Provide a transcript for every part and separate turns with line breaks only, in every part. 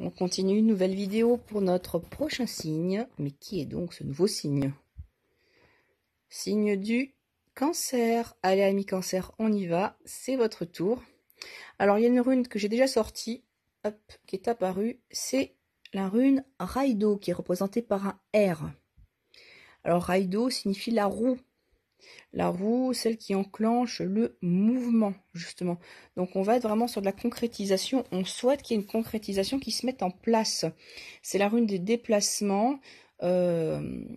On continue une nouvelle vidéo pour notre prochain signe. Mais qui est donc ce nouveau signe? Signe du Cancer. Allez, amis Cancer, on y va. C'est votre tour. Alors, il y a une rune que j'ai déjà sortie, hop, qui est apparue. C'est la rune Raido, qui est représentée par un R. Alors, Raido signifie la roue. La roue, celle qui enclenche le mouvement, justement. Donc, on va être vraiment sur de la concrétisation. On souhaite qu'il y ait une concrétisation qui se mette en place. C'est la rune des déplacements. Les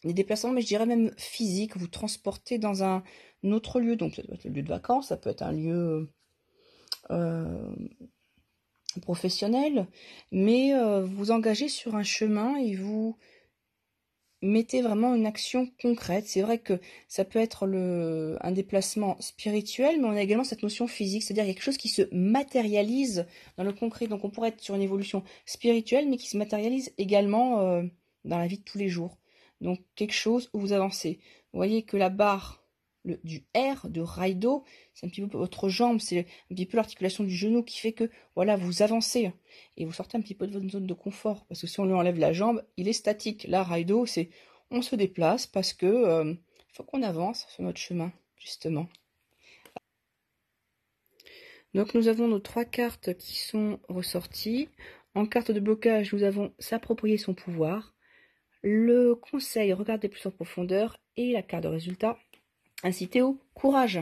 déplacements, mais je dirais même physiques. Vous transportez dans un autre lieu. Donc, ça peut être le lieu de vacances, ça peut être un lieu professionnel. Mais vous engagez sur un chemin et vous mettez vraiment une action concrète. C'est vrai que ça peut être un déplacement spirituel, mais on a également cette notion physique, c'est-à-dire quelque chose qui se matérialise dans le concret. Donc on pourrait être sur une évolution spirituelle, mais qui se matérialise également dans la vie de tous les jours. Donc quelque chose où vous avancez. Vous voyez que la barre du R, de Raido, c'est un petit peu votre jambe, c'est un petit peu l'articulation du genou qui fait que voilà, vous avancez et vous sortez un petit peu de votre zone de confort, parce que si on lui enlève la jambe, il est statique. Là, Raido, c'est on se déplace parce que faut qu'on avance sur notre chemin, justement. Donc nous avons nos 3 cartes qui sont ressorties. En carte de blocage, nous avons s'approprier son pouvoir, le conseil regarder plus en profondeur et la carte de résultat, inciter au courage.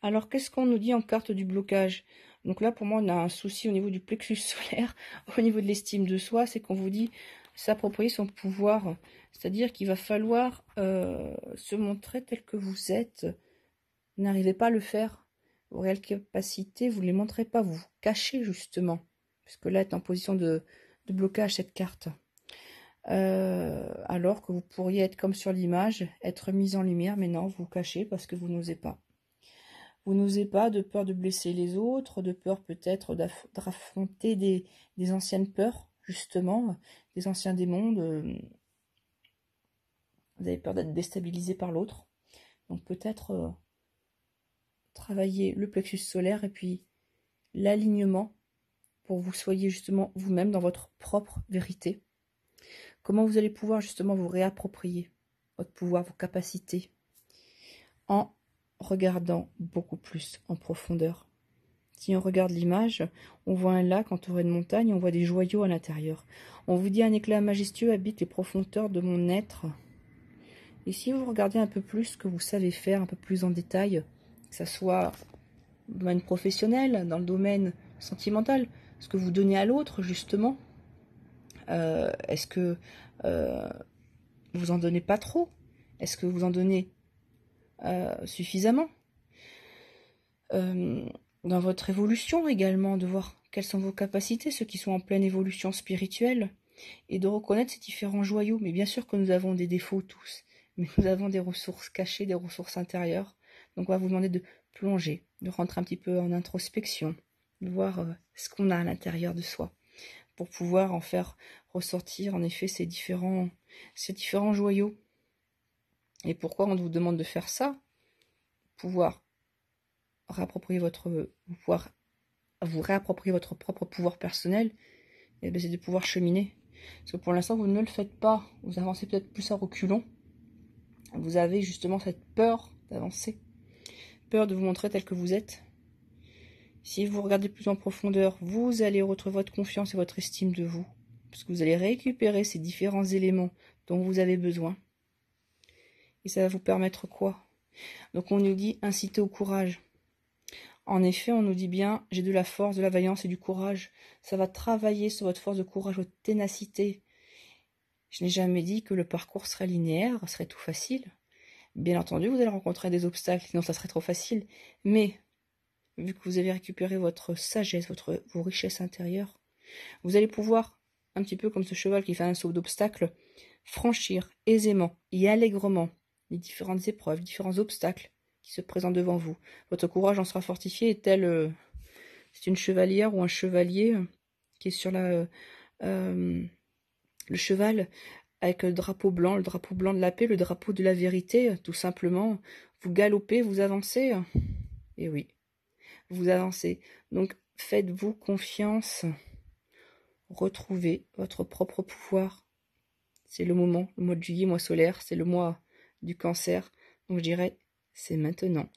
Alors, qu'est-ce qu'on nous dit en carte du blocage? Donc là, pour moi, on a un souci au niveau du plexus solaire, au niveau de l'estime de soi, c'est qu'on vous dit s'approprier son pouvoir. C'est-à-dire qu'il va falloir se montrer tel que vous êtes. Vous n'arrivez pas à le faire. Vos réelles capacités, vous ne les montrez pas, vous vous cachez justement. Puisque là, est en position de blocage, cette carte. Alors que vous pourriez être comme sur l'image, être mise en lumière, mais non, vous vous cachez parce que vous n'osez pas. Vous n'osez pas, de peur de blesser les autres, de peur peut-être d'affronter des anciennes peurs, justement, des anciens démons. Vous avez peur d'être déstabilisé par l'autre. Donc peut-être travailler le plexus solaire et puis l'alignement pour que vous soyez justement vous-même dans votre propre vérité. Comment vous allez pouvoir justement vous réapproprier votre pouvoir, vos capacités en regardant beaucoup plus en profondeur. Si on regarde l'image, on voit un lac entouré de montagnes, on voit des joyaux à l'intérieur. On vous dit un éclat majestueux habite les profondeurs de mon être. Et si vous regardez un peu plus ce que vous savez faire, un peu plus en détail, que ce soit dans le domaine professionnel, dans le domaine sentimental, ce que vous donnez à l'autre justement, est-ce que vous en donnez pas trop? Est-ce que vous en donnez suffisamment? Dans votre évolution également, de voir quelles sont vos capacités, ceux qui sont en pleine évolution spirituelle, et de reconnaître ces différents joyaux. Mais bien sûr que nous avons des défauts tous, mais nous avons des ressources cachées, des ressources intérieures. Donc on va vous demander de plonger, de rentrer un petit peu en introspection, de voir ce qu'on a à l'intérieur de soi, pour pouvoir en faire ressortir en effet ces différents joyaux. Et pourquoi on vous demande de faire ça? Pouvoir réapproprier vous réapproprier votre propre pouvoir personnel, et bien c'est de pouvoir cheminer. Parce que pour l'instant, vous ne le faites pas. Vous avancez peut-être plus à reculons. Vous avez justement cette peur d'avancer. Peur de vous montrer tel que vous êtes. Si vous regardez plus en profondeur, vous allez retrouver votre confiance et votre estime de vous. Parce que vous allez récupérer ces différents éléments dont vous avez besoin. Et ça va vous permettre quoi? Donc on nous dit inciter au courage. En effet, on nous dit bien, j'ai de la force, de la vaillance et du courage. Ça va travailler sur votre force de courage, votre ténacité. Je n'ai jamais dit que le parcours serait linéaire, serait tout facile. Bien entendu, vous allez rencontrer des obstacles, sinon ça serait trop facile. Mais, vu que vous avez récupéré votre sagesse, vos richesses intérieures, vous allez pouvoir, un petit peu comme ce cheval qui fait un saut d'obstacles, franchir aisément et allègrement les différentes épreuves, les différents obstacles qui se présentent devant vous. Votre courage en sera fortifié, et tel c'est une chevalière ou un chevalier qui est sur le cheval avec le drapeau blanc de la paix, le drapeau de la vérité, tout simplement. Vous galopez, vous avancez. Et oui, vous avancez. Donc faites-vous confiance. retrouver votre propre pouvoir. C'est le moment, le mois de juillet, mois solaire, c'est le mois du cancer. Donc je dirais, c'est maintenant.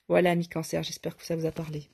Voilà, amis cancer, j'espère que ça vous a parlé.